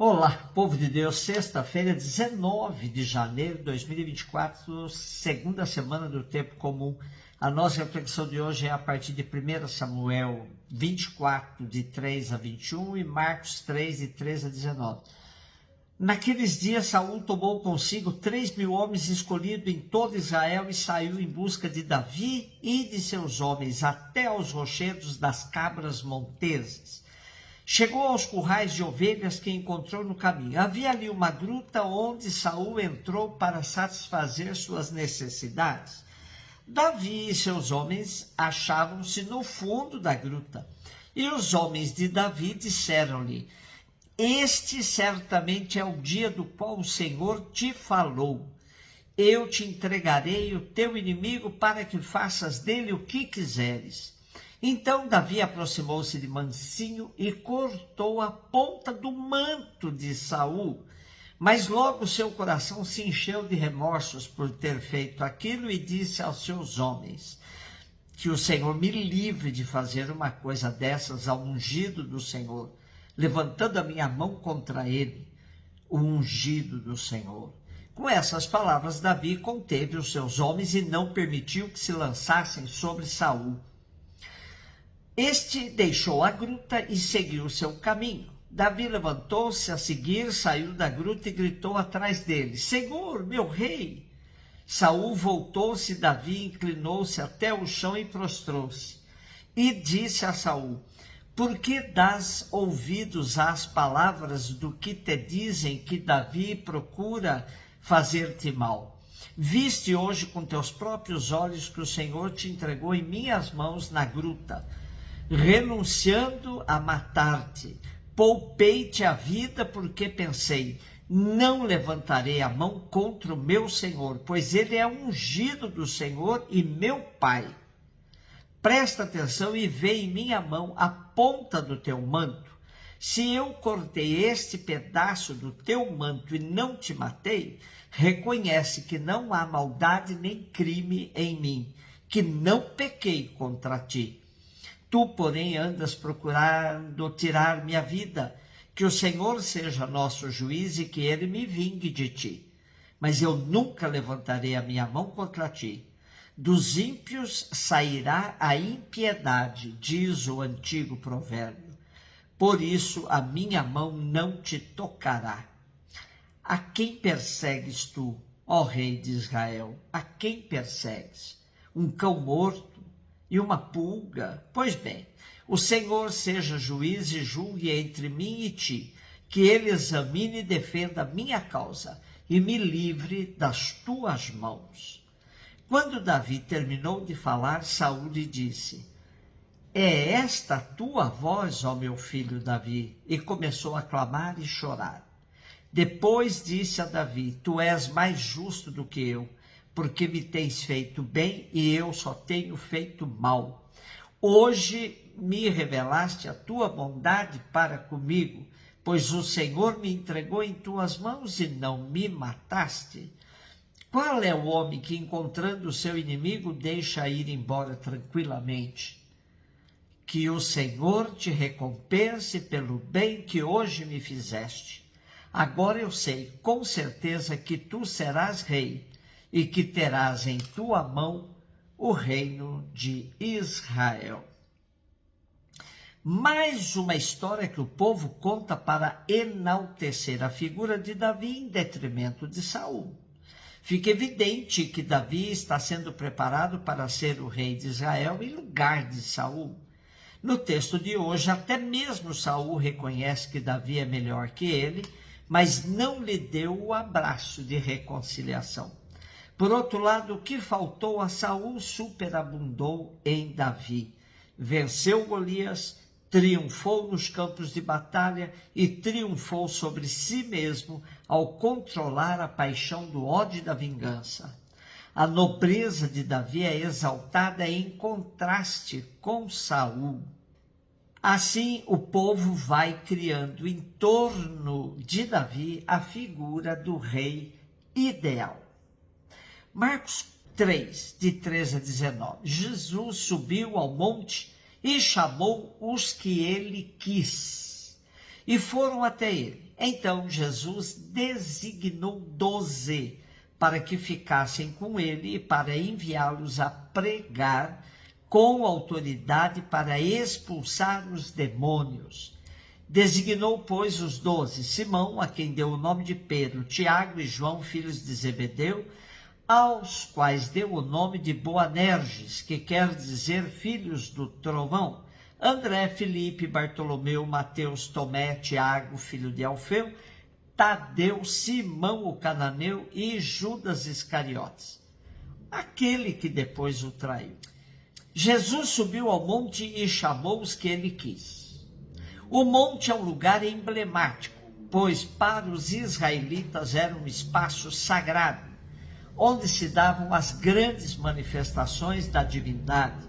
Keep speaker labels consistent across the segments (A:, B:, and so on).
A: Olá, povo de Deus, sexta-feira, 19 de janeiro de 2024, segunda semana do tempo comum. A nossa reflexão de hoje é a partir de 1 Samuel 24, de 3 a 21 e Marcos 3, de 13 a 19. Naqueles dias, Saul tomou consigo 3.000 homens escolhidos em todo Israel e saiu em busca de Davi e de seus homens até aos rochedos das cabras montesas. Chegou aos currais de ovelhas que encontrou no caminho. Havia ali uma gruta onde Saul entrou para satisfazer suas necessidades. Davi e seus homens achavam-se no fundo da gruta. E os homens de Davi disseram-lhe: Este certamente é o dia do qual o Senhor te falou. Eu te entregarei o teu inimigo para que faças dele o que quiseres. Então Davi aproximou-se de mansinho e cortou a ponta do manto de Saul. Mas logo seu coração se encheu de remorsos por ter feito aquilo e disse aos seus homens: Que o Senhor me livre de fazer uma coisa dessas ao ungido do Senhor, levantando a minha mão contra ele, o ungido do Senhor. Com essas palavras, Davi conteve os seus homens e não permitiu que se lançassem sobre Saul. Este deixou a gruta e seguiu seu caminho. Davi levantou-se a seguir, saiu da gruta e gritou atrás dele: Senhor, meu rei! Saul voltou-se, Davi inclinou-se até o chão e prostrou-se. E disse a Saul: Por que dás ouvidos às palavras do que te dizem que Davi procura fazer-te mal? Viste hoje com teus próprios olhos que o Senhor te entregou em minhas mãos na gruta. Renunciando a matar-te, poupei-te a vida porque pensei: não levantarei a mão contra o meu Senhor, pois ele é ungido do Senhor e meu pai. Presta atenção e vê em minha mão a ponta do teu manto. Se eu cortei este pedaço do teu manto e não te matei, reconhece que não há maldade nem crime em mim, que não pequei contra ti. Tu, porém, andas procurando tirar minha vida. Que o Senhor seja nosso juiz e que ele me vingue de ti. Mas eu nunca levantarei a minha mão contra ti. Dos ímpios sairá a impiedade, diz o antigo provérbio. Por isso a minha mão não te tocará. A quem persegues tu, ó rei de Israel? A quem persegues? Um cão morto? E uma pulga? Pois bem, o Senhor seja juiz e julgue entre mim e ti, que ele examine e defenda a minha causa, e me livre das tuas mãos. Quando Davi terminou de falar, Saul lhe disse: É esta a tua voz, ó meu filho Davi? E começou a clamar e chorar. Depois disse a Davi: Tu és mais justo do que eu, porque me tens feito bem e eu só tenho feito mal. Hoje me revelaste a tua bondade para comigo, pois o Senhor me entregou em tuas mãos e não me mataste. Qual é o homem que, encontrando o seu inimigo, deixa ir embora tranquilamente? Que o Senhor te recompense pelo bem que hoje me fizeste. Agora eu sei com certeza que tu serás rei, e que terás em tua mão o reino de Israel. Mais uma história que o povo conta para enaltecer a figura de Davi em detrimento de Saul. Fica evidente que Davi está sendo preparado para ser o rei de Israel em lugar de Saul. No texto de hoje, até mesmo Saul reconhece que Davi é melhor que ele, mas não lhe deu o abraço de reconciliação. Por outro lado, o que faltou a Saul superabundou em Davi. Venceu Golias, triunfou nos campos de batalha e triunfou sobre si mesmo ao controlar a paixão do ódio e da vingança. A nobreza de Davi é exaltada em contraste com Saul. Assim, o povo vai criando em torno de Davi a figura do rei ideal. Marcos 3, de 13 a 19. Jesus subiu ao monte e chamou os que ele quis, e foram até ele. Então Jesus designou 12 para que ficassem com ele e para enviá-los a pregar com autoridade para expulsar os demônios. Designou, pois, os 12, Simão, a quem deu o nome de Pedro, Tiago e João, filhos de Zebedeu, aos quais deu o nome de Boanerges, que quer dizer filhos do trovão, André, Filipe, Bartolomeu, Mateus, Tomé, Tiago, filho de Alfeu, Tadeu, Simão o cananeu e Judas Iscariotes, aquele que depois o traiu. Jesus subiu ao monte e chamou os que ele quis. O monte é um lugar emblemático, pois para os israelitas era um espaço sagrado, onde se davam as grandes manifestações da divindade.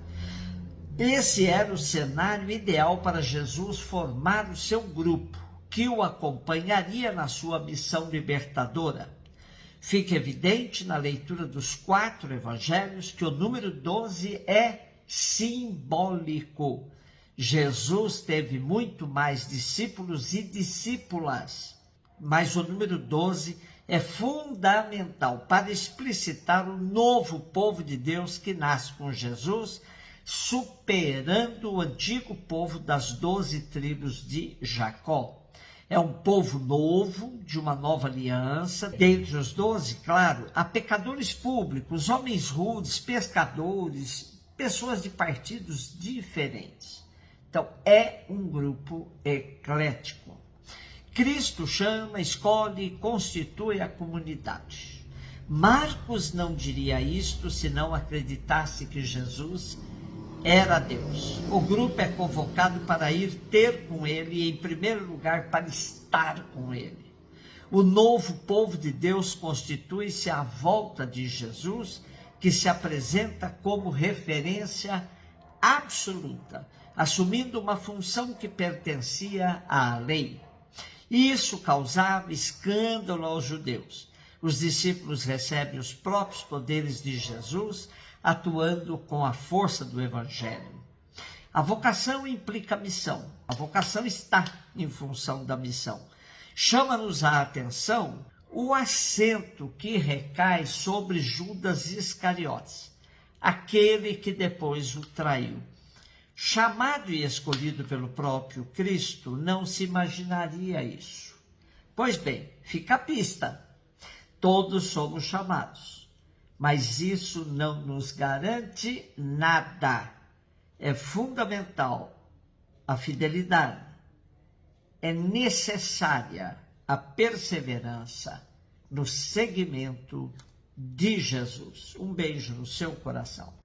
A: Esse era o cenário ideal para Jesus formar o seu grupo, que o acompanharia na sua missão libertadora. Fica evidente na leitura dos 4 evangelhos que o número 12 é simbólico. Jesus teve muito mais discípulos e discípulas, mas o número 12 é fundamental para explicitar o novo povo de Deus que nasce com Jesus, superando o antigo povo das 12 tribos de Jacó. É um povo novo, de uma nova aliança. Dentre os 12, claro, há pecadores públicos, homens rudes, pescadores, pessoas de partidos diferentes. Então, é um grupo eclético. Cristo chama, escolhe e constitui a comunidade. Marcos não diria isto se não acreditasse que Jesus era Deus. O grupo é convocado para ir ter com ele e, em primeiro lugar, para estar com ele. O novo povo de Deus constitui-se à volta de Jesus, que se apresenta como referência absoluta, assumindo uma função que pertencia à lei. Isso causava escândalo aos judeus. Os discípulos recebem os próprios poderes de Jesus, atuando com a força do Evangelho. A vocação implica missão. A vocação está em função da missão. Chama-nos a atenção o acento que recai sobre Judas Iscariotes, aquele que depois o traiu. Chamado e escolhido pelo próprio Cristo, não se imaginaria isso. Pois bem, fica a pista. Todos somos chamados. Mas isso não nos garante nada. É fundamental a fidelidade. É necessária a perseverança no seguimento de Jesus. Um beijo no seu coração.